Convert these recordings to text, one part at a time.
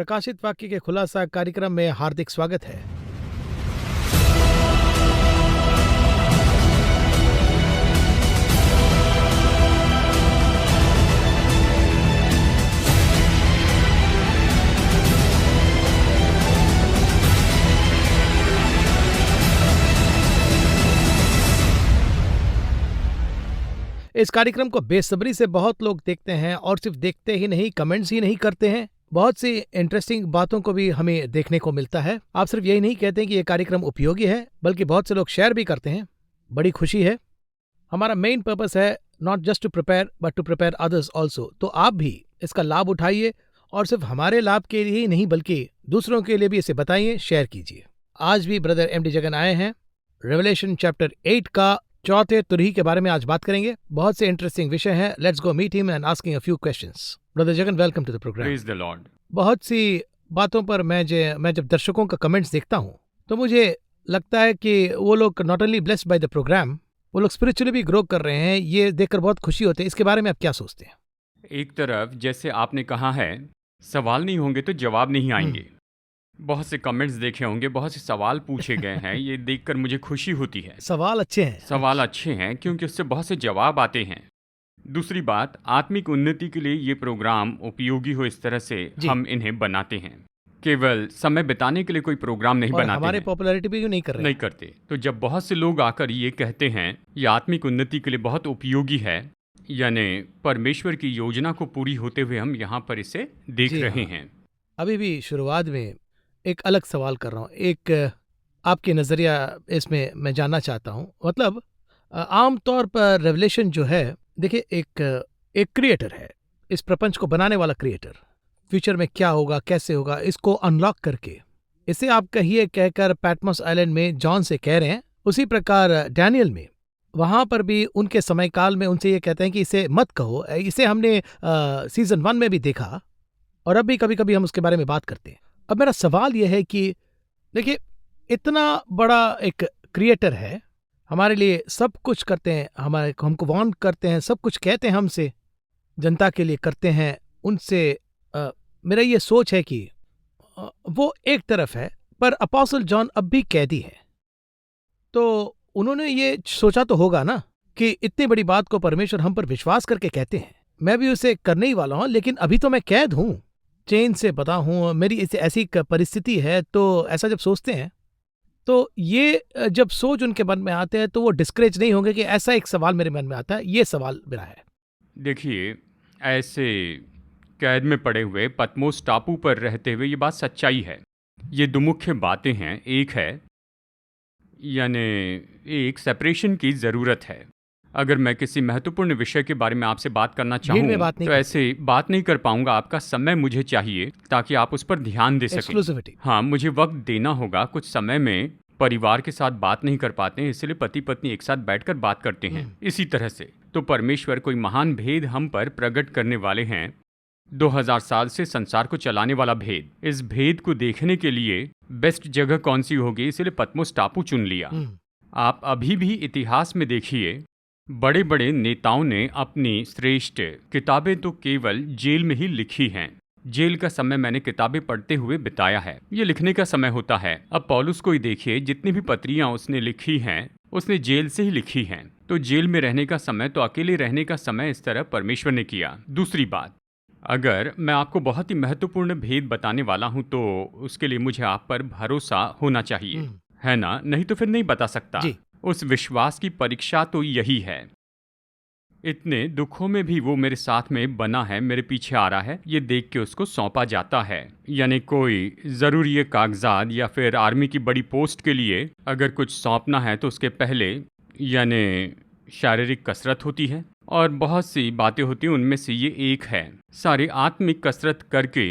प्रकाशित वाक्य के खुलासा कार्यक्रम में हार्दिक स्वागत है। इस कार्यक्रम को बेसब्री से बहुत लोग देखते हैं और सिर्फ देखते ही नहीं, कमेंट्स ही नहीं करते हैं। बहुत सी इंटरेस्टिंग बातों को भी हमें देखने को मिलता है। आप सिर्फ यही नहीं कहते हैं कि यह कार्यक्रम उपयोगी है, बल्कि बहुत से लोग शेयर भी करते हैं। बड़ी खुशी है। हमारा मेन पर्पस है not just to prepare but to prepare others also. तो आप भी इसका लाभ उठाइए और सिर्फ हमारे लाभ के लिए ही नहीं बल्कि दूसरों के लिए भी इसे बताइए, शेयर कीजिए। आज भी ब्रदर एमडी जगन आए हैं। रेवलेशन चैप्टर 8 का चौथे तुरही के बारे में आज बात करेंगे। बहुत से इंटरेस्टिंग विषय हैं। Let's go meet him and asking a few questions. Brother Jagan, welcome to the programme. Praise the lord. बहुत सी बातों पर मैं जब दर्शकों का कमेंट्स देखता हूं तो मुझे लगता है कि वो लोग not only blessed by the programme, वो लोग स्पिरिचुअली भी ग्रो कर रहे हैं। ये देखकर बहुत खुशी होती है। इसके बारे में आप क्या सोचते हैं? एक तरफ जैसे आपने कहा है, सवाल नहीं होंगे तो जवाब नहीं आएंगे। बहुत से कमेंट्स देखे होंगे, बहुत से सवाल पूछे गए हैं। ये देखकर मुझे खुशी होती है। सवाल अच्छे हैं। सवाल अच्छे हैं क्योंकि उससे बहुत से जवाब आते हैं। दूसरी बात, आत्मिक उन्नति के लिए ये प्रोग्राम उपयोगी हो, इस तरह से हम इन्हें बनाते हैं। केवल समय बिताने के लिए कोई प्रोग्राम नहीं बनाते हमारे हैं। पॉपुलैरिटी भी नहीं कर रहे नहीं करते। तो जब बहुत से लोग आकर ये कहते हैं ये आत्मिक उन्नति के लिए बहुत उपयोगी है, यानी परमेश्वर की योजना को पूरी होते हुए हम यहाँ पर इसे देख रहे हैं। अभी भी शुरुआत में एक अलग सवाल कर रहा हूँ। एक आपके नज़रिया इसमें मैं जानना चाहता हूँ। मतलब आमतौर पर रेवलेशन जो है, देखिए एक क्रिएटर है, इस प्रपंच को बनाने वाला क्रिएटर। फ्यूचर में क्या होगा, कैसे होगा, इसको अनलॉक करके, इसे आप कहिए कहकर पैटमोस आइलैंड में जॉन से कह रहे हैं। उसी प्रकार डैनियल में, वहां पर भी उनके समय काल में उनसे ये कहते हैं कि इसे मत कहो। इसे हमने सीजन 1 में भी देखा और अब भी कभी कभी हम उसके बारे में बात करते हैं। अब मेरा सवाल यह है कि देखिए, इतना बड़ा एक क्रिएटर है, हमारे लिए सब कुछ करते हैं, हमको वार्न करते हैं, सब कुछ कहते हैं, हमसे जनता के लिए करते हैं। उनसे मेरा ये सोच है कि वो एक तरफ है, पर अपोस्टल जॉन अब भी कैदी है। तो उन्होंने ये सोचा तो होगा ना कि इतनी बड़ी बात को परमेश्वर हम पर विश्वास करके कहते हैं, मैं भी उसे करने ही वाला हूं, लेकिन अभी तो मैं कैद हूं, चेन से बंधा हूं, मेरी इसे ऐसी परिस्थिति है। तो ऐसा जब सोचते हैं तो ये जब सोच उनके मन में आते हैं तो वो डिस्करेज नहीं होंगे कि ऐसा एक सवाल मेरे मन में आता है। ये सवाल मेरा है। देखिए, ऐसे कैद में पड़े हुए, पतमोस टापू पर रहते हुए, ये बात सच्चाई है। ये दो मुख्य बातें हैं। एक है, यानी एक सेपरेशन की ज़रूरत है। अगर मैं किसी महत्वपूर्ण विषय के बारे में आपसे बात करना चाहूँ तो ऐसे बात नहीं कर पाऊंगा। आपका समय मुझे चाहिए ताकि आप उस पर ध्यान दे सकें। हाँ, मुझे वक्त देना होगा। कुछ समय में परिवार के साथ बात नहीं कर पाते हैं, इसलिए पति पत्नी एक साथ बैठकर बात करते हैं। इसी तरह से तो परमेश्वर कोई महान भेद हम पर प्रकट करने वाले हैं। 2000 साल से संसार को चलाने वाला भेद। इस भेद को देखने के लिए बेस्ट जगह कौन सी होगी, इसलिए पतमोस टापू चुन लिया। आप अभी भी इतिहास में देखिए, बड़े बड़े नेताओं ने अपनी श्रेष्ठ किताबें तो केवल जेल में ही लिखी हैं। जेल का समय मैंने किताबें पढ़ते हुए बिताया है। ये लिखने का समय होता है। अब पौलुस को ही देखिए, जितनी भी पत्रियां उसने लिखी हैं उसने जेल से ही लिखी हैं। तो जेल में रहने का समय, तो अकेले रहने का समय इस तरह परमेश्वर ने किया। दूसरी बात, अगर मैं आपको बहुत ही महत्वपूर्ण भेद बताने वाला हूं तो उसके लिए मुझे आप पर भरोसा होना चाहिए, है ना? नहीं तो फिर नहीं बता सकता। उस विश्वास की परीक्षा तो यही है। इतने दुखों में भी वो मेरे साथ में बना है, मेरे पीछे आ रहा है, ये देख के उसको सौंपा जाता है। यानी कोई ज़रूरी कागजात या फिर आर्मी की बड़ी पोस्ट के लिए अगर कुछ सौंपना है तो उसके पहले यानी शारीरिक कसरत होती है और बहुत सी बातें होती हैं। उनमें से ये एक है। सारी आत्मिक कसरत करके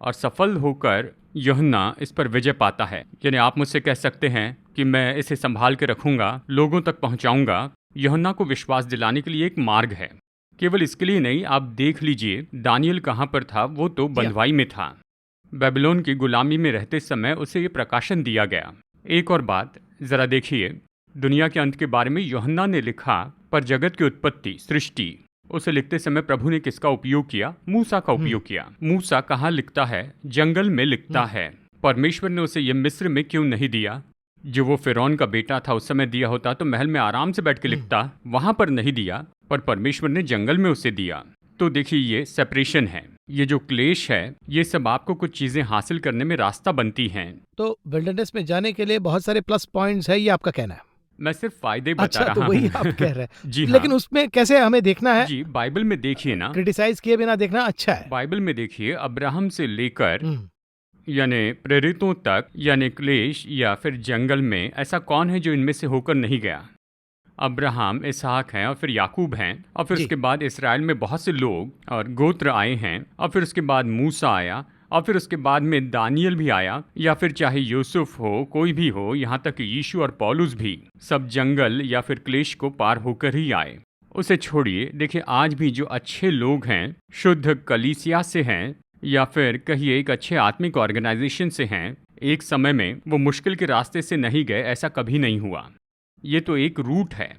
और सफल होकर यूहन्ना इस पर विजय पाता है। यानी आप मुझसे कह सकते हैं कि मैं इसे संभाल के रखूंगा, लोगों तक पहुंचाऊंगा। यूहन्ना को विश्वास दिलाने के लिए एक मार्ग है। केवल इसके लिए नहीं, आप देख लीजिए दानियल कहाँ पर था। वो तो बंधुआई में था। बेबीलोन की गुलामी में रहते समय उसे ये प्रकाशन दिया गया। एक और बात जरा देखिए, दुनिया के अंत के बारे में यूहन्ना ने लिखा, पर जगत की उत्पत्ति, सृष्टि, उसे लिखते समय प्रभु ने किसका उपयोग किया? मूसा का उपयोग किया। मूसा कहाँ लिखता है? जंगल में लिखता है। परमेश्वर ने उसे यह मिस्र में क्यों नहीं दिया? जो वो फिरौन का बेटा था उस समय दिया होता तो महल में आराम से बैठ के लिखता, वहां पर नहीं दिया, पर परमेश्वर ने जंगल में उसे दिया। तो देखिए ये सेपरेशन है, ये जो क्लेश है, ये सब आपको कुछ चीजें हासिल करने में रास्ता बनती हैं। तो विल्डरनेस में जाने के लिए बहुत सारे प्लस पॉइंट्स है, ये आपका कहना है? मैं सिर्फ फायदे बता अच्छा, रहा तो वही हूँ। आप कह रहे हैं। जी हाँ। लेकिन उसमें कैसे हमें देखना है? जी, बाइबल में देखिए ना, क्रिटिसाइज किए बिना देखना अच्छा है। बाइबल में देखिए, अब्राहम से लेकर हम्म, यानी प्रेरितों तक, यानी क्लेश या फिर जंगल में, ऐसा कौन है जो इनमें से होकर नहीं गया? अब्राहम, इसहाक हैं और फिर याकूब हैं, और फिर जी। उसके बाद इसराइल में बहुत से लोग और गोत्र आए हैं, और फिर उसके बाद मूसा आया, और फिर उसके बाद में दानियल भी आया, या फिर चाहे यूसुफ हो, कोई भी हो, यहाँ तक कि यीशु और पौलुस भी, सब जंगल या फिर क्लेश को पार होकर ही आए। उसे छोड़िए, देखिए आज भी जो अच्छे लोग हैं, शुद्ध कलीसिया से हैं, या फिर कहिए एक अच्छे आत्मिक ऑर्गेनाइजेशन से हैं, एक समय में वो मुश्किल के रास्ते से नहीं गए, ऐसा कभी नहीं हुआ। ये तो एक रूट है,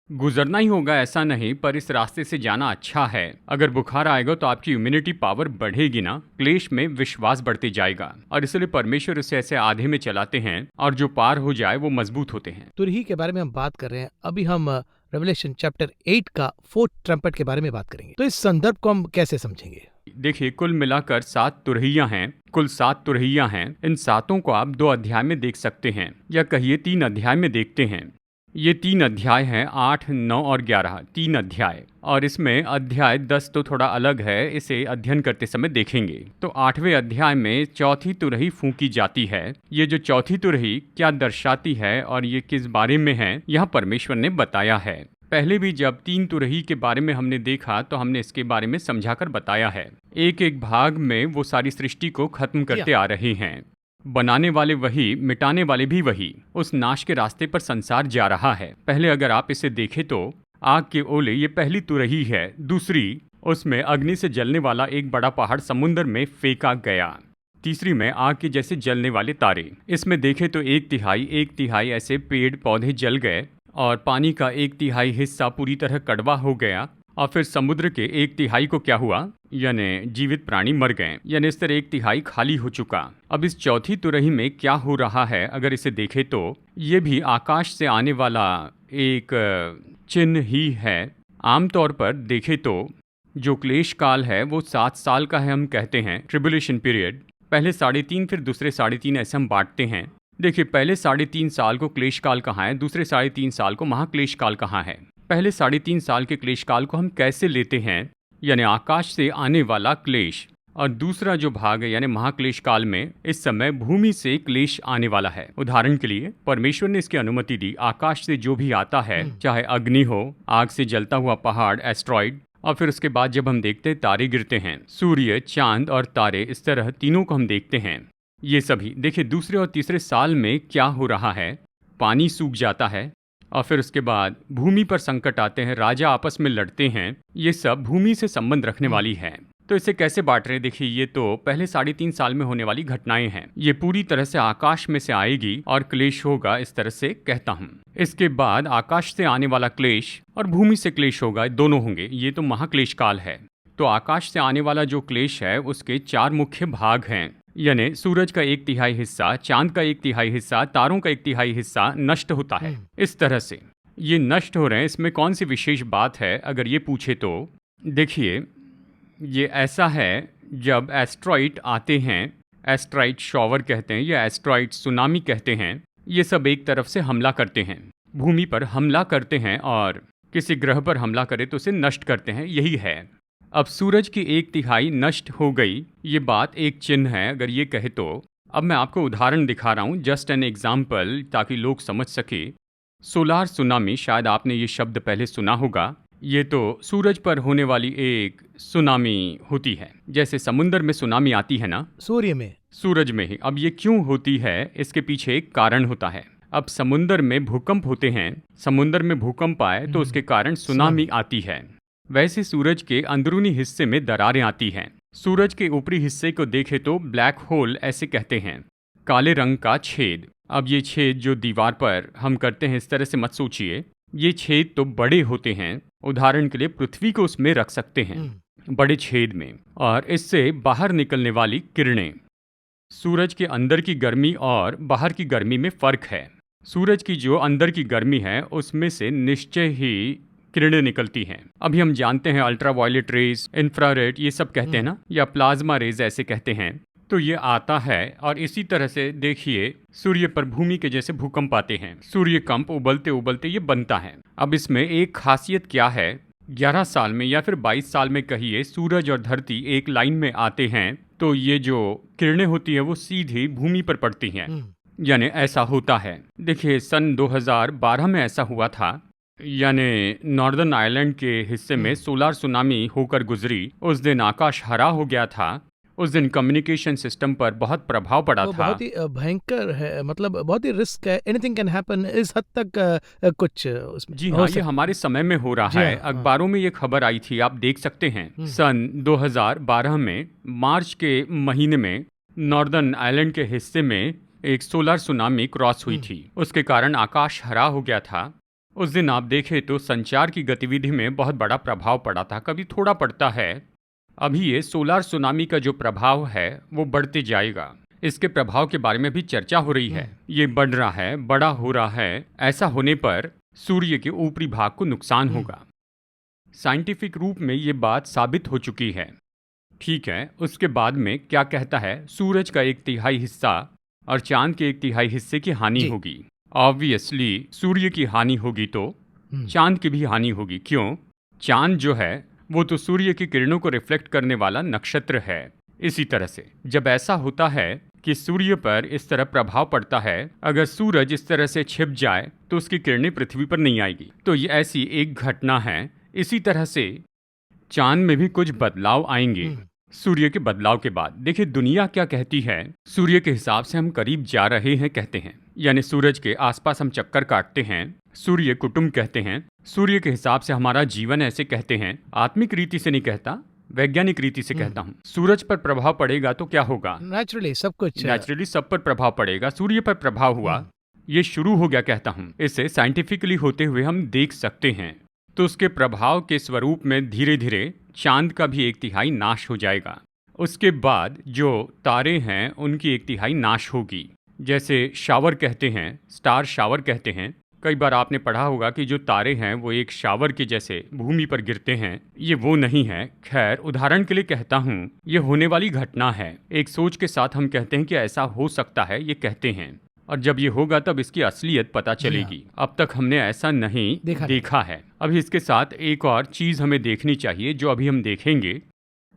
गुजरना ही होगा ऐसा नहीं, पर इस रास्ते से जाना अच्छा है। अगर बुखार आएगा तो आपकी इम्यूनिटी पावर बढ़ेगी ना, क्लेश में विश्वास बढ़ते जाएगा, और इसलिए परमेश्वर इसे ऐसे आधे में चलाते हैं, और जो पार हो जाए वो मजबूत होते हैं। तुरही के बारे में हम बात कर रहे हैं, अभी हम रेवलेशन चैप्टर 8 का 4th ट्रम्पेट के बारे में बात करेंगे। तो इस संदर्भ को हम कैसे समझेंगे? देखिए, कुल मिलाकर 7 तुरहियां हैं, कुल 7 तुरहियां हैं। इन 7 को आप 2 अध्याय में देख सकते हैं, या कहिए 3 अध्याय में देखते हैं। ये 3 अध्याय हैं, 8, 9 और 11, 3 अध्याय। और इसमें अध्याय 10 तो थोड़ा अलग है, इसे अध्ययन करते समय देखेंगे। तो 8वें अध्याय में चौथी तुरही फूंकी जाती है। ये जो चौथी तुरही क्या दर्शाती है और ये किस बारे में है, यह परमेश्वर ने बताया है। पहले भी जब 3 तुरही के बारे में हमने देखा तो हमने इसके बारे में समझाकर बताया है। एक एक भाग में वो सारी सृष्टि को खत्म करते आ रहे हैं। बनाने वाले वही, मिटाने वाले भी वही। उस नाश के रास्ते पर संसार जा रहा है। पहले अगर आप इसे देखें तो आग के ओले, ये पहली तुरही है। दूसरी, उसमें अग्नि से जलने वाला एक बड़ा पहाड़ समुद्र में फेंका गया। तीसरी में आग के जैसे जलने वाले तारे। इसमें देखें तो एक तिहाई ऐसे पेड़ पौधे जल गए, और पानी का 1/3 हिस्सा पूरी तरह कड़वा हो गया, और फिर समुद्र के 1/3 को क्या हुआ, यानी जीवित प्राणी मर गए, यानी इस तरह 1/3 खाली हो चुका। अब इस चौथी तुरही में क्या हो रहा है, अगर इसे देखें तो ये भी आकाश से आने वाला एक चिन्ह ही है। आमतौर पर देखें तो जो क्लेश काल है वो 7 साल का है, हम कहते हैं ट्रिबुलेशन पीरियड। पहले 3.5 फिर दूसरे 3.5 ऐसे हम बांटते हैं। देखिए, पहले 3.5 साल को क्लेश काल कहाँ है, दूसरे 3.5 साल को महाक्लेश काल कहाँ है। पहले 3.5 साल के क्लेश काल को हम कैसे लेते हैं, यानी आकाश से आने वाला क्लेश, और दूसरा जो भाग है यानी महाक्लेश काल में इस समय भूमि से क्लेश आने वाला है। उदाहरण के लिए परमेश्वर ने इसकी अनुमति दी, आकाश से जो भी आता है, चाहे अग्नि हो, आग से जलता हुआ पहाड़, एस्ट्रॉइड, और फिर उसके बाद जब हम देखते हैं तारे गिरते हैं, सूर्य, चांद और तारे, इस तरह तीनों को हम देखते हैं। ये सभी देखिए दूसरे और तीसरे साल में क्या हो रहा है, पानी सूख जाता है, और फिर उसके बाद भूमि पर संकट आते हैं, राजा आपस में लड़ते हैं। ये सब भूमि से संबंध रखने वाली है। तो इसे कैसे बांट रहे हैं, देखिए ये तो पहले 3.5 साल में होने वाली घटनाएं हैं। ये पूरी तरह से आकाश में से आएगी और क्लेश होगा, इस तरह से कहता हूँ। इसके बाद आकाश से आने वाला क्लेश और भूमि से क्लेश होगा, दोनों होंगे। ये तो महाक्लेश काल है। तो आकाश से आने वाला जो क्लेश है उसके 4 मुख्य भाग हैं, यानी सूरज का 1/3 हिस्सा, चांद का 1/3 हिस्सा, तारों का 1/3 हिस्सा नष्ट होता है। इस तरह से ये नष्ट हो रहे हैं। इसमें कौन सी विशेष बात है अगर ये पूछे तो देखिए, ये ऐसा है जब एस्ट्रॉइड आते हैं, एस्ट्रॉइड शॉवर कहते हैं या एस्ट्रॉइड सुनामी कहते हैं, ये सब एक तरफ से हमला करते हैं, भूमि पर हमला करते हैं, और किसी ग्रह पर हमला करे तो उसे नष्ट करते हैं। यही है। अब सूरज की 1/3 नष्ट हो गई, ये बात एक चिन्ह है अगर ये कहे तो। अब मैं आपको उदाहरण दिखा रहा हूँ, जस्ट एन एग्जाम्पल, ताकि लोग समझ सके। सोलार सुनामी, शायद आपने ये शब्द पहले सुना होगा। ये तो सूरज पर होने वाली एक सुनामी होती है, जैसे समुद्र में सुनामी आती है ना, सूर्य में, सूरज में ही। अब ये क्यों होती है, इसके पीछे एक कारण होता है। अब समुद्र में भूकंप होते हैं, समुद्र में भूकंप आए तो उसके कारण सुनामी आती है। वैसे सूरज के अंदरूनी हिस्से में दरारें आती हैं। सूरज के ऊपरी हिस्से को देखें तो ब्लैक होल ऐसे कहते हैं, काले रंग का छेद। अब ये छेद जो दीवार पर हम करते हैं, इस तरह से मत सोचिए। ये छेद तो बड़े होते हैं, उदाहरण के लिए पृथ्वी को उसमें रख सकते हैं बड़े छेद में, और इससे बाहर निकलने वाली किरणें। सूरज के अंदर की गर्मी और बाहर की गर्मी में फर्क है। सूरज की जो अंदर की गर्मी है उसमें से निश्चय ही किरणें निकलती हैं। अभी हम जानते हैं अल्ट्रावायलेट रेज, इंफ्रारेड, ये सब कहते हैं ना, या प्लाज्मा रेज ऐसे कहते हैं। तो ये आता है और इसी तरह से देखिए सूर्य पर भूमि के जैसे भूकंप आते हैं। सूर्य कंप उबलते उबलते ये बनता है। अब इसमें एक खासियत क्या है, 11 साल में या फिर 22 साल में कहिए सूरज और धरती एक लाइन में आते हैं तो ये जो किरणें होती है वो सीधी भूमि पर पड़ती हैं, यानी ऐसा होता है। देखिए सन 2012 में ऐसा हुआ था, यानी नॉर्दर्न आयरलैंड के हिस्से में सोलार सुनामी होकर गुजरी। उस दिन आकाश हरा हो गया था। उस दिन कम्युनिकेशन सिस्टम पर बहुत प्रभाव पड़ा वो था। बहुत ही भयंकर है, मतलब बहुत ही रिस्क है, एनीथिंग कैन हैपन, इस हद तक कुछ उसमें जी हो हाँ, ये सकता हमारे समय में हो रहा जी है। हाँ, हाँ। अखबारों में ये खबर आई थी, आप देख सकते हैं। सन 2012 में मार्च के महीने में नॉर्दर्न आयरलैंड के हिस्से में एक सोलर सुनामी क्रॉस हुई थी। उसके कारण आकाश हरा हो गया था। उस दिन आप देखें तो संचार की गतिविधि में बहुत बड़ा प्रभाव पड़ा था। कभी थोड़ा पड़ता है। अभी ये सोलर सुनामी का जो प्रभाव है वो बढ़ते जाएगा। इसके प्रभाव के बारे में भी चर्चा हो रही है। ये बढ़ रहा है, बड़ा हो रहा है। ऐसा होने पर सूर्य के ऊपरी भाग को नुकसान होगा। साइंटिफिक रूप में ये बात साबित हो चुकी है। ठीक है, उसके बाद में क्या कहता है, सूरज का 1/3 हिस्सा और चांद के 1/3 हिस्से की हानि जी। होगी। ऑब्वियसली सूर्य की हानि होगी तो चांद की भी हानि होगी। क्यों? चांद जो है वो तो सूर्य की किरणों को रिफ्लेक्ट करने वाला नक्षत्र है। इसी तरह से जब ऐसा होता है कि सूर्य पर इस तरह प्रभाव पड़ता है, अगर सूरज इस तरह से छिप जाए तो उसकी किरणें पृथ्वी पर नहीं आएगी। तो ये ऐसी एक घटना है। इसी तरह से चांद में भी कुछ बदलाव आएंगे सूर्य के बदलाव के बाद। देखिए दुनिया क्या कहती है, सूर्य के हिसाब से हम करीब जा रहे हैं कहते हैं, यानी सूरज के आसपास हम चक्कर काटते हैं। सूर्य कुटुंब कहते हैं। सूर्य के हिसाब से हमारा जीवन ऐसे कहते हैं। आत्मिक रीति से नहीं कहता, वैज्ञानिक रीति से कहता हूँ। सूरज पर प्रभाव पड़ेगा तो क्या होगा? नेचुरली सब कुछ नेचुरली सब पर प्रभाव पड़ेगा। सूर्य पर प्रभाव हुआ, ये शुरू हो गया कहता हूँ। इसे साइंटिफिकली होते हुए हम देख सकते हैं। तो उसके प्रभाव के स्वरूप में धीरे धीरे चांद का भी 1/3 नाश हो जाएगा। उसके बाद जो तारे हैं उनकी 1/3 नाश होगी। जैसे शावर कहते हैं, स्टार शावर कहते हैं। कई बार आपने पढ़ा होगा कि जो तारे हैं वो एक शावर के जैसे भूमि पर गिरते हैं। ये वो नहीं है। खैर उदाहरण के लिए कहता हूँ, ये होने वाली घटना है। एक सोच के साथ हम कहते हैं कि ऐसा हो सकता है, ये कहते हैं, और जब ये होगा तब इसकी असलियत पता चलेगी। अब तक हमने ऐसा नहीं देखा है। अभी इसके साथ एक और चीज हमें देखनी चाहिए जो अभी हम देखेंगे।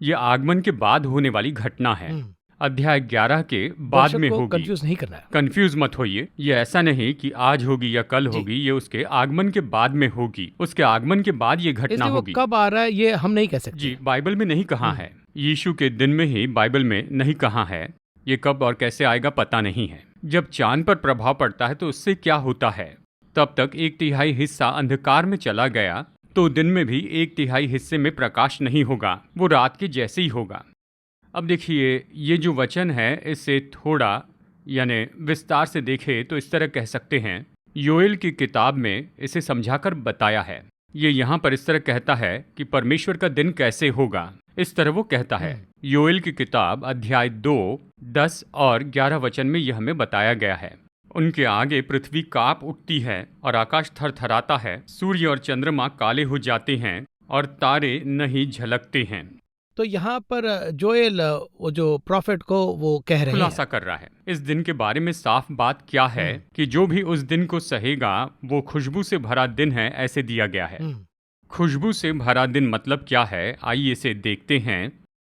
ये आगमन के बाद होने वाली घटना है। अध्याय 11 के बाद में होगी। कंफ्यूज नहीं करना है। कंफ्यूज मत होइए। ये ऐसा नहीं कि आज होगी या कल होगी, ये उसके आगमन के बाद में होगी। उसके आगमन के बाद ये घटना होगी। कब आ रहा है ये हम नहीं कह सकते। जी, बाइबल में नहीं कहा है। यीशु के दिन में ही बाइबल में नहीं कहा है। ये कब और कैसे आएगा पता नहीं है। जब चांद पर प्रभाव पड़ता है तो उससे क्या होता है, तब तक 1/3 हिस्सा अंधकार में चला गया तो दिन में भी 1/3 हिस्से में प्रकाश नहीं होगा, वो रात के जैसे ही होगा। अब देखिए ये जो वचन है इससे थोड़ा यानी विस्तार से देखें तो इस तरह कह सकते हैं। योएल की किताब में इसे समझाकर बताया है। ये यहाँ पर इस तरह कहता है कि परमेश्वर का दिन कैसे होगा। इस तरह वो कहता है। योएल की किताब अध्याय 2, 10 और 11 वचन में यह हमें बताया गया है। उनके आगे पृथ्वी कांप उठती है और आकाश थरथराता है। सूर्य और चंद्रमा काले हो जाते हैं और तारे नहीं झलकते हैं। तो यहाँ पर जोएल वो जो प्रॉफिट को वो कह रहे खुलासा कर रहा है। इस दिन के बारे में साफ बात क्या है कि जो भी उस दिन को सहेगा वो खुशबू से भरा दिन है, ऐसे दिया गया है। खुशबू से भरा दिन मतलब क्या है, आइए इसे देखते हैं।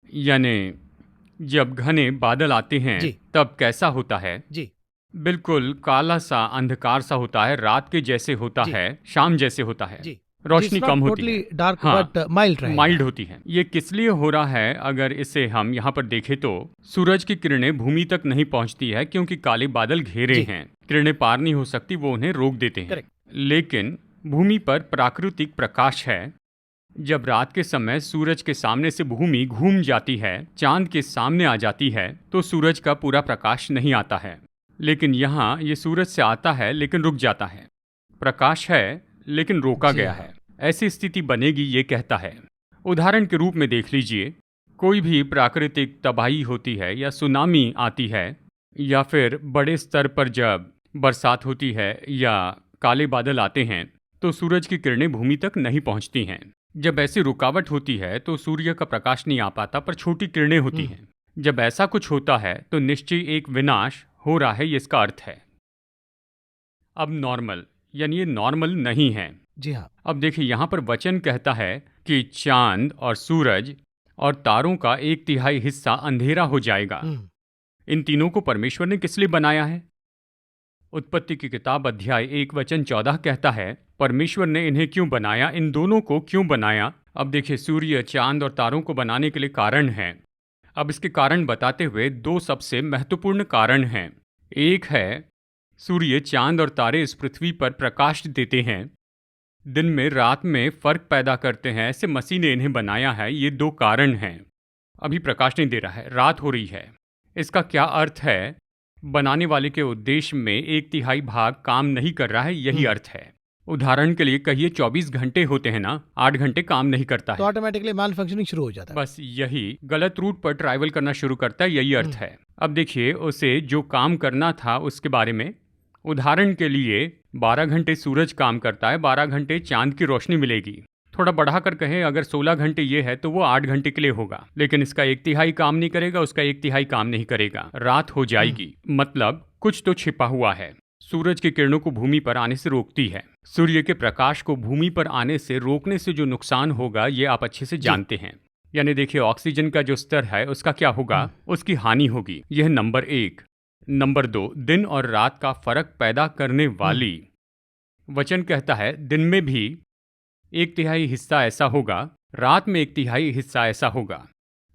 यानी जब घने बादल आते हैं तब कैसा होता है? जी, बिल्कुल काला सा अंधकार सा होता है, रात के जैसे होता है, शाम जैसे होता है। रोशनी कम होती है, डार्क बट माइल्ड होती है। ये किस लिए हो रहा है? अगर इसे हम यहाँ पर देखें तो सूरज की किरणें भूमि तक नहीं पहुँचती है क्योंकि काले बादल घेरे हैं। किरणें पार नहीं हो सकती, वो उन्हें रोक देते हैं। लेकिन भूमि पर प्राकृतिक प्रकाश है। जब रात के समय सूरज के सामने से भूमि घूम जाती है, चांद के सामने आ जाती है, तो सूरज का पूरा प्रकाश नहीं आता है। लेकिन यहाँ ये सूरज से आता है लेकिन रुक जाता है। प्रकाश है लेकिन रोका गया है। ऐसी स्थिति बनेगी, ये कहता है। उदाहरण के रूप में देख लीजिए, कोई भी प्राकृतिक तबाही होती है या सुनामी आती है, या फिर बड़े स्तर पर जब बरसात होती है या काले बादल आते हैं, तो सूरज की किरणें भूमि तक नहीं पहुंचती हैं। जब ऐसी रुकावट होती है तो सूर्य का प्रकाश नहीं आ पाता, पर छोटी किरणें होती हैं। जब ऐसा कुछ होता है तो निश्चय एक विनाश हो रहा है, ये इसका अर्थ है। अब नॉर्मल, यानी ये नॉर्मल नहीं है। जी हाँ। अब देखिए, यहाँ पर वचन कहता है कि चांद और सूरज और तारों का 1/3 हिस्सा अंधेरा हो जाएगा। इन तीनों को परमेश्वर ने किस लिए बनाया है? उत्पत्ति की किताब अध्याय 1 वचन 14 कहता है, परमेश्वर ने इन्हें क्यों बनाया, इन दोनों को क्यों बनाया। अब देखिए, सूर्य, चांद और तारों को बनाने के लिए कारण हैं। अब इसके कारण बताते हुए दो सबसे महत्वपूर्ण कारण हैं। एक है, सूर्य, चांद और तारे इस पृथ्वी पर प्रकाश देते हैं, दिन में रात में फर्क पैदा करते हैं। ऐसे मसीह ने इन्हें बनाया है। ये दो कारण हैं। अभी प्रकाश नहीं दे रहा है, रात हो रही है। इसका क्या अर्थ है? बनाने वाले के उद्देश्य में 1/3 भाग काम नहीं कर रहा है, यही अर्थ है। उदाहरण के लिए कहिए 24 घंटे होते हैं ना, 8 घंटे काम नहीं करता तो है, ऑटोमेटिकली माल फंक्शनिंग शुरू हो जाता है। बस यही गलत रूट पर ट्रैवल करना शुरू करता है, यही अर्थ है। अब देखिए, उसे जो काम करना था उसके बारे में, उदाहरण के लिए 12 घंटे सूरज काम करता है, 12 घंटे चांद की रोशनी मिलेगी। थोड़ा बढ़ाकर कहें, अगर 16 घंटे ये है तो वो 8 घंटे के लिए होगा, लेकिन इसका 1/3 काम नहीं करेगा, उसका 1/3 काम नहीं करेगा, रात हो जाएगी। मतलब कुछ तो छिपा हुआ है। सूरज की किरणों को भूमि पर आने से रोकती है। सूर्य के प्रकाश को भूमि पर आने से रोकने से जो नुकसान होगा, ये आप अच्छे से जानते हैं। यानी देखिए, ऑक्सीजन का जो स्तर है उसका क्या होगा, उसकी हानि होगी। यह नंबर 1। नंबर 2, दिन और रात का फर्क पैदा करने वाली। वचन कहता है, दिन में भी 1/3 हिस्सा ऐसा होगा, रात में 1/3 हिस्सा ऐसा होगा।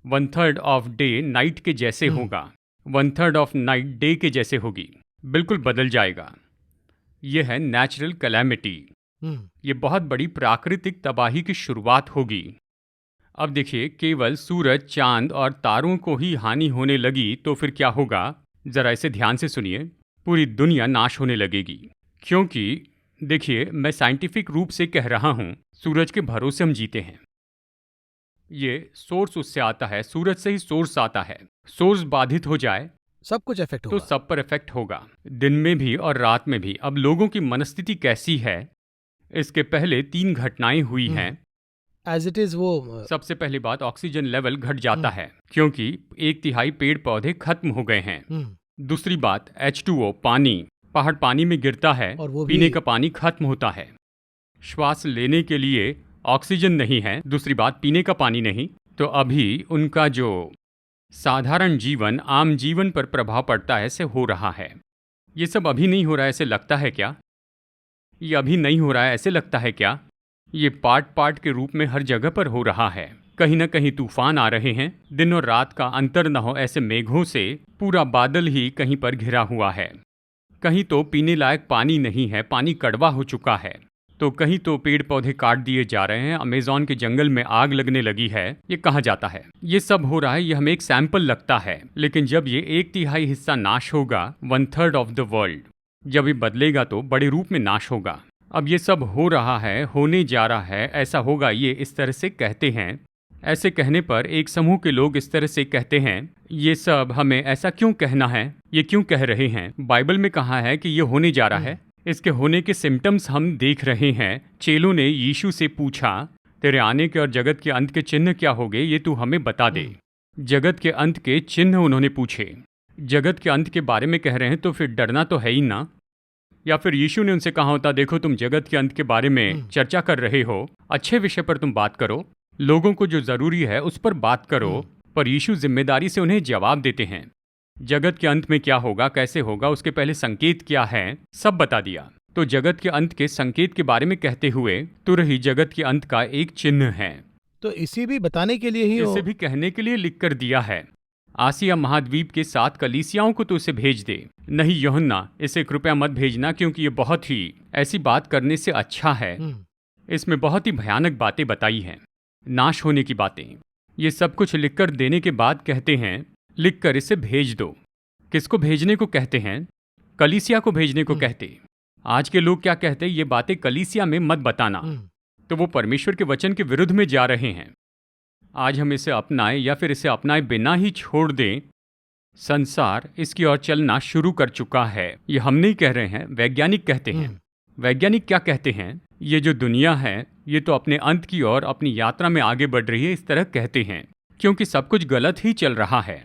1/3 ऑफ डे नाइट के जैसे होगा, 1/3 ऑफ नाइट डे के जैसे होगी, बिल्कुल बदल जाएगा। यह है नेचुरल कैलेमिटी। ये बहुत बड़ी प्राकृतिक तबाही की शुरुआत होगी। अब देखिए, केवल सूरज, चांद और तारों को ही हानि होने लगी तो फिर क्या होगा? जरा इसे ध्यान से सुनिए। पूरी दुनिया नाश होने लगेगी। क्योंकि देखिए, मैं साइंटिफिक रूप से कह रहा हूं, सूरज के भरोसे हम जीते हैं। ये सोर्स उससे आता है, सूरज से ही सोर्स आता है। सोर्स बाधित हो जाए, सब कुछ इफेक्ट तो होगा। सब पर इफेक्ट होगा, दिन में भी और रात में भी। अब लोगों की मनस्थिति कैसी है? इसके पहले 3 घटनाएं हुई हैं। एज इट इज वो सबसे पहली बात, ऑक्सीजन लेवल घट जाता है, क्योंकि 1/3 पेड़ पौधे खत्म हो गए हैं। दूसरी बात, H2O पानी, पहाड़ पानी में गिरता है, और वो पीने भी का पानी खत्म होता है। श्वास लेने के लिए ऑक्सीजन नहीं है, दूसरी बात पीने का पानी नहीं। तो अभी उनका जो साधारण जीवन, आम जीवन पर प्रभाव पड़ता है, ऐसे हो रहा है। ये सब अभी नहीं हो रहा है ऐसे लगता है क्या? ये अभी नहीं हो रहा है ऐसे लगता है क्या? ये पार्ट पार्ट के रूप में हर जगह पर हो रहा है। कहीं ना कहीं तूफान आ रहे हैं, दिन और रात का अंतर न हो ऐसे मेघों से पूरा बादल ही कहीं पर घिरा हुआ है। कहीं तो पीने लायक पानी नहीं है, पानी कड़वा हो चुका है। तो कहीं तो पेड़ पौधे काट दिए जा रहे हैं, अमेज़न के जंगल में आग लगने लगी है। ये कहा जाता है ये सब हो रहा है, ये हमें एक सैंपल लगता है। लेकिन जब ये 1/3 हिस्सा नाश होगा, 1/3 ऑफ द वर्ल्ड, जब ये बदलेगा तो बड़े रूप में नाश होगा। अब ये सब हो रहा है, होने जा रहा है, ऐसा होगा, ये इस तरह से कहते हैं। ऐसे कहने पर एक समूह के लोग इस तरह से कहते हैं, ये सब हमें ऐसा क्यों कहना है, ये क्यों कह रहे हैं? बाइबल में कहा है कि ये होने जा रहा है, इसके होने के सिम्टम्स हम देख रहे हैं। चेलों ने यीशु से पूछा, तेरे आने के और जगत के अंत के चिन्ह क्या होंगे, ये तू हमें बता दे। जगत के अंत के चिन्ह उन्होंने पूछे। जगत के अंत के बारे में कह रहे हैं तो फिर डरना तो है ही ना। या फिर यीशु ने उनसे कहा होता, देखो तुम जगत के अंत के बारे में चर्चा कर रहे हो, अच्छे विषय पर तुम बात करो, लोगों को जो जरूरी है उस पर बात करो। पर यीशु जिम्मेदारी से उन्हें जवाब देते हैं। जगत के अंत में क्या होगा, कैसे होगा, उसके पहले संकेत क्या है, सब बता दिया। तो जगत के अंत के संकेत के बारे में कहते हुए तुर ही जगत के अंत का एक चिन्ह है। तो इसी भी बताने के लिए ही इसे भी कहने के लिए लिख कर दिया है। आसिया महाद्वीप के 7 कलीसियाओं को तो उसे भेज दे। नहीं यूहन्ना, इसे कृपया मत भेजना, क्योंकि ये बहुत ही ऐसी बात करने से अच्छा है। इसमें बहुत ही भयानक बातें बताई हैं, नाश होने की बातें। ये सब कुछ लिखकर देने के बाद कहते हैं, लिखकर इसे भेज दो। किसको भेजने को कहते हैं? कलीसिया को भेजने को कहते। आज के लोग क्या कहते हैं, ये बातें कलीसिया में मत बताना। तो वो परमेश्वर के वचन के विरुद्ध में जा रहे हैं। आज हम इसे अपनाएं या फिर इसे अपनाए बिना ही छोड़ दें, संसार इसकी ओर चलना शुरू कर चुका है। ये हम नहीं कह रहे हैं, वैज्ञानिक कहते हैं। वैज्ञानिक क्या कहते हैं? ये जो दुनिया है ये तो अपने अंत की ओर अपनी यात्रा में आगे बढ़ रही है, इस तरह कहते हैं, क्योंकि सब कुछ गलत ही चल रहा है।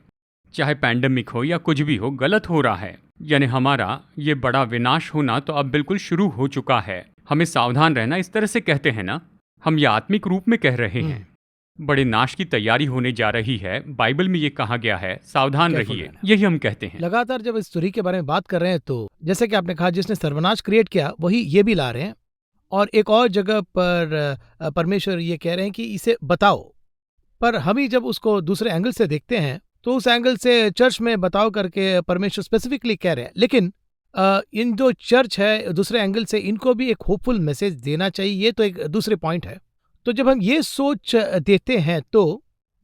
चाहे पैंडेमिक हो या कुछ भी हो, गलत हो रहा है। यानी हमारा ये बड़ा विनाश होना तो अब बिल्कुल शुरू हो चुका है। हमें सावधान रहना, इस तरह से कहते हैं ना। हम ये आत्मिक रूप में कह रहे हैं, बड़े नाश की तैयारी होने जा रही है। बाइबल में ये कहा गया है, सावधान रहिए, यही हम कहते हैं। लगातार जब इस तुरी के बारे में बात कर रहे हैं तो जैसे कि आपने कहा, जिसने सर्वनाश क्रिएट किया वही ये भी ला रहे हैं। और एक और जगह पर परमेश्वर ये कह रहे हैं कि इसे बताओ, पर हम ही जब उसको दूसरे एंगल से देखते हैं तो उस एंगल से चर्च में बताओ करके परमेश्वर स्पेसिफिकली कह रहे हैं। लेकिन इन जो चर्च है दूसरे एंगल से, इनको भी एक होपफुल मैसेज देना चाहिए, ये तो एक दूसरे पॉइंट है। तो जब हम ये सोच देते हैं तो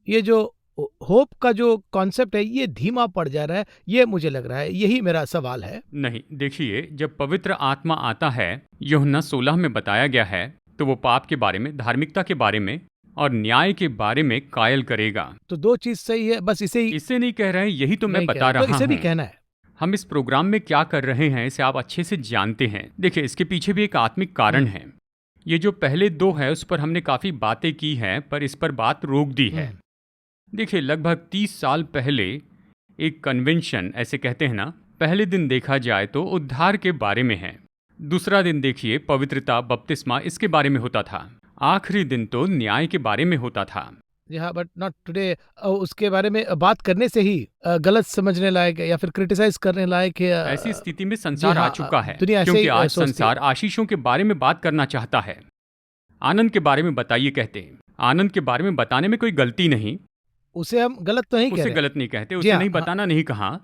ये जो होप का जो कॉन्सेप्ट है ये धीमा पड़ जा रहा है, ये मुझे लग रहा है। यही मेरा सवाल है। नहीं, देखिए, जब पवित्र आत्मा आता है, यूहन्ना 16 में बताया गया है, तो वो पाप के बारे में, धार्मिकता के बारे में और न्याय के बारे में कायल करेगा। तो दो चीज सही है, बस इसे नहीं कह रहे हैं, यही तो मैं बता रहा हूँ। इसे भी कहना है। हम इस प्रोग्राम में क्या कर रहे हैं इसे आप अच्छे से जानते हैं। देखिए, इसके पीछे भी एक आत्मिक कारण है। ये जो पहले दो है उस पर हमने काफी बातें की हैं, पर इस पर बात रोक दी है। देखिए, लगभग 30 साल पहले एक कन्वेंशन, ऐसे कहते हैं ना, पहले दिन देखा जाए तो उद्धार के बारे में है, दूसरा दिन देखिए पवित्रता, बपतिस्मा, इसके बारे में होता था, आखिरी दिन तो न्याय के बारे में होता था। हाँ, बट नॉट टुडे। उसके बारे में बात करने से ही गलत समझने लायक या फिर क्रिटिसाइज करने लायक ऐसी स्थिति में संसार आ चुका है, दुनिया क्योंकि आज संसार आशीषों के बारे में बात करना चाहता है। आनंद के बारे में बताइए कहते हैं। आनंद के बारे में बताने में कोई गलती नहीं, उसे हम गलत तो नहीं उसे गलत नहीं कहते, उसे नहीं बताना नहीं कहा,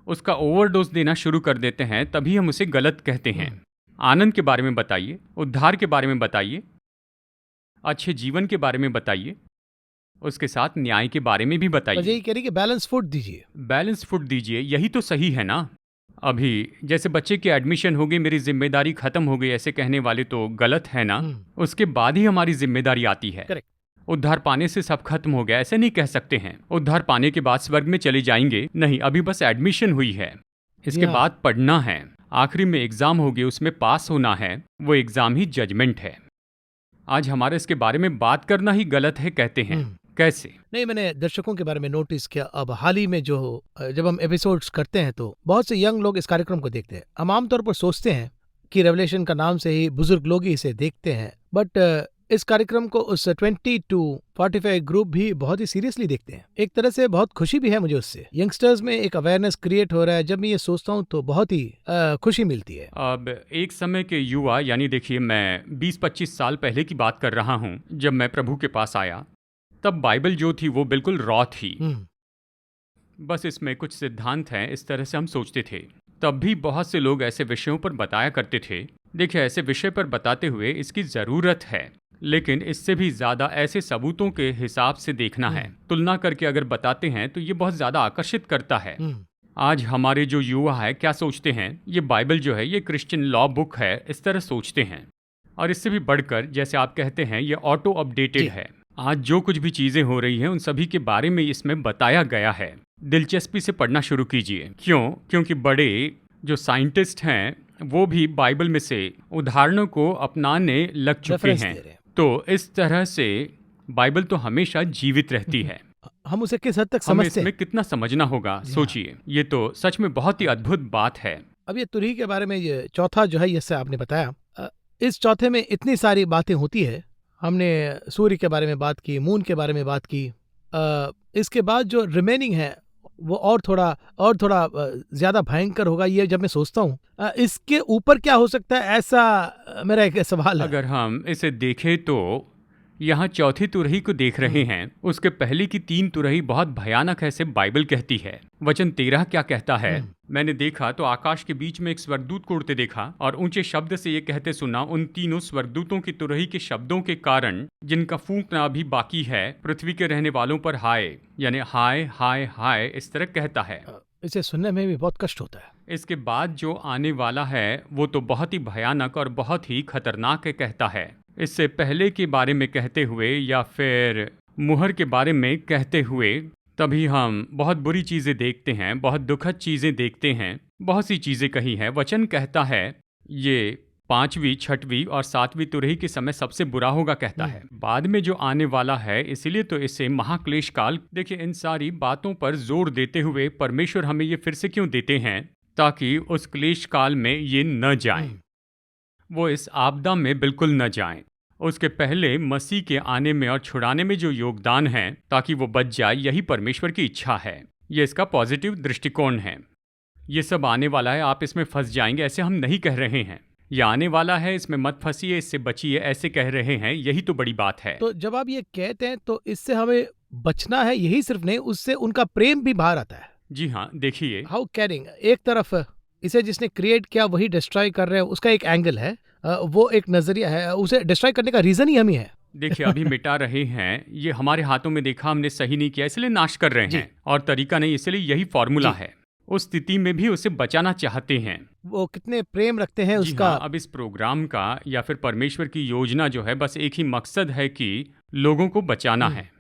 उसका ओवरडोज देना शुरू कर देते हैं, तभी हम उसे गलत कहते हैं। आनंद के बारे में बताइए, उद्धार के बारे में बताइए, अच्छे जीवन के बारे में बताइए, उसके साथ न्याय के बारे में भी बताइए। यही कह रही कि बैलेंस फूड दीजिए, बैलेंस फूड दीजिए, यही तो सही है ना। अभी जैसे बच्चे की एडमिशन हो गई, मेरी जिम्मेदारी खत्म हो गई, ऐसे कहने वाले तो गलत है ना। उसके बाद ही हमारी जिम्मेदारी आती है। करेक्ट। उद्धार पाने से सब खत्म हो गया, ऐसे नहीं कह सकते हैं। उद्धार पाने के बाद स्वर्ग में चले जाएंगे, नहीं, अभी बस एडमिशन हुई है, इसके बाद पढ़ना है, आखिरी में एग्जाम होगी, उसमें पास होना है, वो एग्जाम ही जजमेंट है। आज हमारे इसके बारे में बात करना ही गलत है कहते हैं। कैसे? नहीं, मैंने दर्शकों के बारे में नोटिस किया, अब हाल ही में जब हम एपिसोड्स करते हैं तो बहुत से यंग लोग इस कार्यक्रम को देखते हैं। हम आमतौर पर सोचते हैं कि रेवलेशन का नाम से ही बुजुर्ग लोग ही इसे देखते हैं, बट इस कार्यक्रम को उस 20 to 45 ग्रुप भी बहुत ही सीरियसली देखते हैं। एक तरह से बहुत खुशी भी है मुझे उससे। यंगस्टर्स में एक अवेयरनेस क्रिएट हो रहा है। जब मैं ये सोचता हूँ तो बहुत ही खुशी मिलती है। अब एक समय के युवा, यानी देखिए, मैं 20-25 साल पहले की बात कर रहा हूँ, जब मैं प्रभु के पास आया, तब बाइबल जो थी वो बिल्कुल रॉ थी। बस इसमें कुछ सिद्धांत हैं, इस तरह से हम सोचते थे। तब भी बहुत से लोग ऐसे विषयों पर बताया करते थे। देखिए, ऐसे विषय पर बताते हुए इसकी ज़रूरत है, लेकिन इससे भी ज़्यादा ऐसे सबूतों के हिसाब से देखना है। तुलना करके अगर बताते हैं तो ये बहुत ज़्यादा आकर्षित करता है। आज हमारे जो युवा है क्या सोचते हैं, ये बाइबल जो है ये क्रिश्चियन लॉ बुक है, इस तरह सोचते हैं। और इससे भी बढ़कर, जैसे आप कहते हैं, ये ऑटो अपडेटेड है। आज जो कुछ भी चीज़ें हो रही हैं उन सभी के बारे में इसमें बताया गया है। दिलचस्पी से पढ़ना शुरू कीजिए। क्यों? क्योंकि बड़े जो साइंटिस्ट हैं वो भी बाइबल में से उदाहरणों को अपनाने लग चुके हैं। तो इस तरह से बाइबल तो हमेशा जीवित रहती है। हम उसे किस हद तक हमें समझते हैं, इसमें कितना समझना होगा, सोचिए। ये तो सच में बहुत ही अद्भुत बात है। अब ये तुरही के बारे में ये चौथा जो है, इससे आपने बताया, इस चौथे में इतनी सारी बातें होती है। हमने सूर्य के बारे में बात की, मून के बारे में बात की। इसके बाद जो रिमेनिंग है वो और थोड़ा ज्यादा भयंकर होगा। ये जब मैं सोचता हूँ इसके ऊपर क्या हो सकता है, ऐसा मेरा एक सवाल है। अगर हम इसे देखें तो यहाँ चौथी तुरही को देख रहे हैं, उसके पहले की 3 तुरही बहुत भयानक है, ऐसे बाइबल कहती है। वचन 13 क्या कहता है? मैंने देखा तो आकाश के बीच में एक स्वर्गदूत को उड़ते देखा और ऊंचे शब्द से ये कहते सुना, उन तीनों स्वर्गदूतों की तुरही के शब्दों के कारण जिनका फूंकना अभी बाकी है, पृथ्वी के रहने वालों पर हाय, यानी हाय हाय हाय, इस तरह कहता है। इसे सुनने में भी बहुत कष्ट होता है। इसके बाद जो आने वाला है वो तो बहुत ही भयानक और बहुत ही खतरनाक कहता है। इससे पहले के बारे में कहते हुए या फिर मुहर के बारे में कहते हुए तभी हम बहुत बुरी चीज़ें देखते हैं, बहुत दुखद चीज़ें देखते हैं। बहुत सी चीज़ें कही हैं। वचन कहता है ये 5वीं, 6वीं और 7वीं तुरही के समय सबसे बुरा होगा कहता है। बाद में जो आने वाला है, इसीलिए तो इसे महाक्लेश काल। देखिए, इन सारी बातों पर जोर देते हुए परमेश्वर हमें ये फिर से क्यों देते हैं? ताकि उस क्लेश काल में ये न जाएं, वो इस आपदा में बिल्कुल न जाएं। उसके पहले मसीह के आने में और छुड़ाने में जो योगदान है, ताकि वो बच जाए, यही परमेश्वर की इच्छा है। ये इसका पॉजिटिव दृष्टिकोण है। ये सब आने वाला है, आप इसमें फंस जाएंगे, ऐसे हम नहीं कह रहे हैं। ये आने वाला है, इसमें मत फंसिए, इससे बचिए, ऐसे कह रहे हैं। यही तो बड़ी बात है। तो जब आप ये कहते हैं तो इससे हमें बचना है, यही सिर्फ नहीं, उससे उनका प्रेम भी बाहर आता है। जी हाँ, देखिए, हाउ कैरिंग, एक तरफ इसे जिसने क्रिएट किया वही डिस्ट्रॉय कर रहे हैं, उसका एक एंगल है, वो एक नजरिया है, उसे डिस्ट्रॉय करने का रीजन ही हम ही है। देखिए, अभी मिटा रहे हैं, ये हमारे हाथों में देखा, हमने सही नहीं किया इसलिए नाश कर रहे हैं, और तरीका नहीं, इसलिए यही फॉर्मूला है। उस स्थिति में भी उसे बचाना चाहते हैं। वो कितने प्रेम रखते हैं उसका। हाँ, अब इस प्रोग्राम का या फिर परमेश्वर की योजना जो है, बस एक ही मकसद है कि लोगों को बचाना है।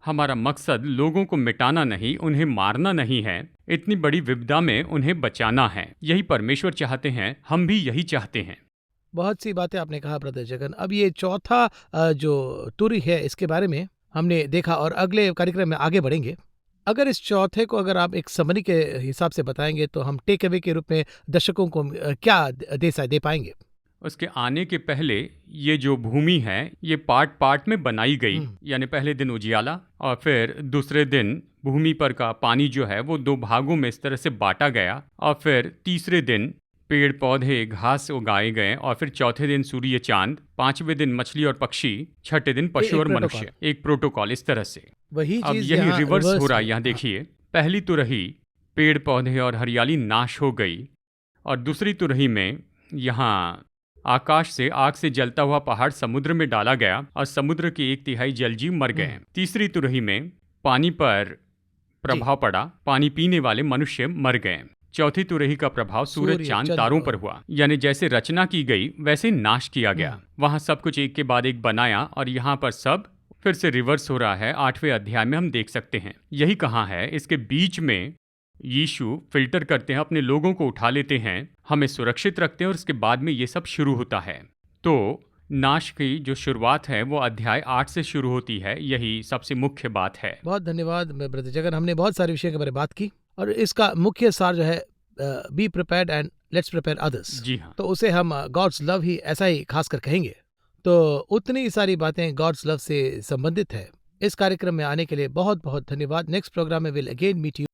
हमारा मकसद लोगों को मिटाना नहीं, उन्हें मारना नहीं है, इतनी बड़ी विपदा में उन्हें बचाना है। यही परमेश्वर चाहते हैं, हम भी यही चाहते हैं। बहुत सी बातें आपने कहा ब्रदर जगन। अब ये चौथा जो तुरी है, इसके बारे में हमने देखा और अगले कार्यक्रम में आगे बढ़ेंगे। अगर इस चौथे को अगर आप एक समरी के हिसाब से बताएंगे तो हम टेक अवे के रूप में दर्शकों को क्या दे पाएंगे? उसके आने के पहले ये जो भूमि है, ये पार्ट पार्ट में बनाई गई। यानी पहले दिन उजियाला और फिर दूसरे दिन भूमि पर का पानी जो है वो 2 भागों में इस तरह से बांटा गया, और फिर तीसरे दिन पेड़ पौधे घास उगाए गए, और फिर चौथे दिन सूर्य चांद, 5वें दिन मछली और पक्षी, 6ठे दिन पशु और मनुष्य। एक प्रोटोकॉल इस तरह से। वही अब चीज यही रिवर्स हो रहा है यहाँ। देखिए, पहली तुरही पेड़ पौधे और हरियाली नाश हो गई, और दूसरी तुरही में यहाँ आकाश से आग से जलता हुआ पहाड़ समुद्र में डाला गया, और समुद्र के 1/3 जलजीव मर गए। तीसरी तुरही में पानी पर प्रभाव पड़ा, पानी पीने वाले मनुष्य मर गए। चौथी तुरही का प्रभाव सूरज, चांद, तारों पर हुआ। यानी जैसे रचना की गई वैसे नाश किया गया। वहां सब कुछ एक के बाद एक बनाया, और यहाँ पर सब फिर से रिवर्स हो रहा है। 8वें अध्याय में हम देख सकते हैं यही कहाँ है। इसके बीच में यीशु फिल्टर करते हैं, अपने लोगों को उठा लेते हैं, हमें सुरक्षित रखते हैं, और इसके बाद में ये सब शुरू होता है। तो नाश की जो शुरुआत है वो अध्याय 8 से शुरू होती है। यही सबसे मुख्य बात है। बहुत धन्यवाद ब्रदर जगन। हमने बहुत सारे विषयों के बारे में बात की, और इसका मुख्य सार जो है be prepared and let's prepare others. जी हाँ, तो उसे हम गॉड्स लव ही ऐसा ही खास कर कहेंगे। तो उतनी सारी बातें गॉड्स लव से संबंधित है। इस कार्यक्रम में आने के लिए बहुत बहुत धन्यवाद। नेक्स्ट प्रोग्राम में विल अगेन मीट यू।